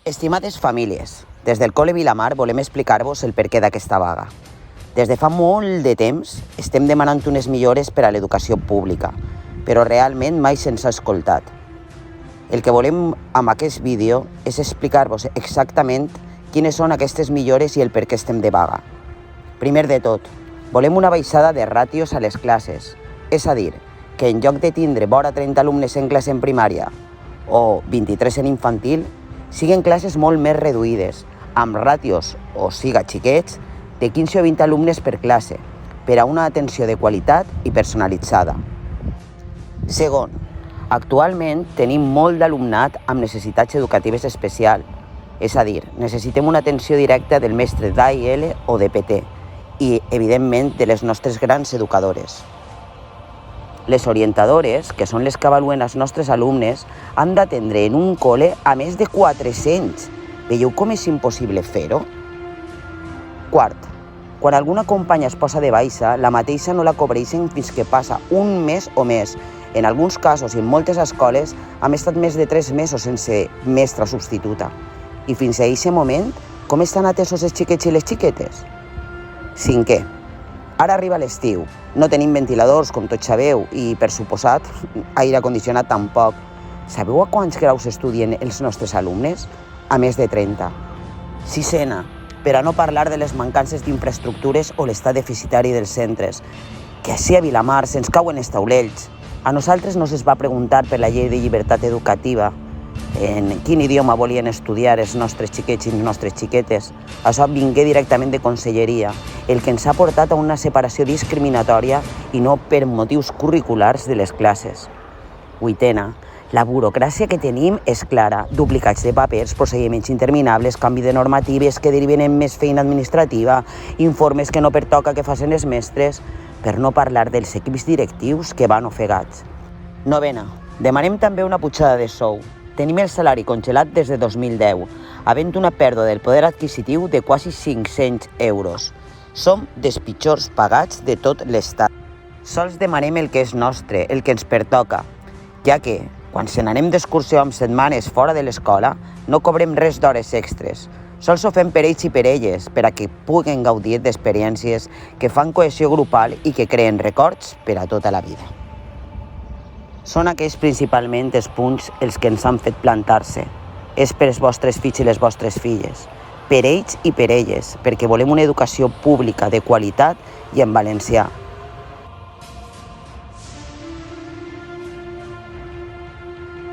Estimades famílies, des del Col·le Vilamar volem explicar-vos el perquè d'aquesta vaga. Des de fa molt de temps estem demanant unes millores per a l'educació pública, però realment mai se'ns ha escoltat. El que volem amb aquest vídeo és explicar-vos exactament quines són aquestes millores i el per què estem de vaga. Primer de tot, volem una baixada de ràtios a les classes, és a dir, que en lloc de tindre vora 30 alumnes en classe en primària o 23 en infantil, siguen classes molt més reduïdes, amb ràtios, o siga xiquets, de 15 o 20 alumnes per classe, per a una atenció de qualitat i personalitzada. Segon, actualment tenim molt d'alumnat amb necessitats educatives especials, és a dir, necessitem una atenció directa del mestre d'AIL o de PT i, evidentment, de les nostres grans educadores. Les orientadores, que són les que avaluen els nostres alumnes, han d'atendre en un col·le a més de 400. Veieu com és impossible fer-ho? Quart, quan alguna companya es posa de baixa, la mateixa no la cobreixen fins que passa un mes o més. En alguns casos i en moltes escoles hem estat més de 3 mesos sense mestra substituta. I fins a aquest moment, com estan atesos els xiquets i les xiquetes? Cinquè, ara arriba l'estiu, no tenim ventiladors, com tots sabeu, i, per suposat, aire condicionat tampoc. Sabeu a quants graus estudien els nostres alumnes? A més de 30. Sisena, per a no parlar de les mancances d'infraestructures o l'estat deficitari dels centres, que així a Vilamar se'ns cauen els taulells. A nosaltres no se'ns va preguntar per la llei de llibertat educativa, en quin idioma volien estudiar els nostres xiquets i les nostres xiquetes. Això vingué directament de conselleria, el que ens ha portat a una separació discriminatòria i no per motius curriculars de les classes. Vuitena, la burocràcia que tenim és clara, duplicats de papers, procediments interminables, canvi de normatives que deriven en més feina administrativa, informes que no pertoca que facin els mestres, per no parlar dels equips directius que van ofegats. Novena, demanem també una pujada de sou. Tenim el salari congelat des de 2010, havent una pèrdua del poder adquisitiu de quasi 500 euros. Som dels pitjors pagats de tot l'estat. Sols demanem el que és nostre, el que ens pertoca, ja que, quan se n'anem d'excursió amb setmanes fora de l'escola, no cobrem res d'hores extres. Sols ho fem per ells i per elles, per a que puguen gaudir d'experiències que fan cohesió grupal i que creen records per a tota la vida. Són aquells principalment els punts els que ens han fet plantar-se. És per els vostres fills i les vostres filles, per ells i per elles, perquè volem una educació pública de qualitat i en valencià.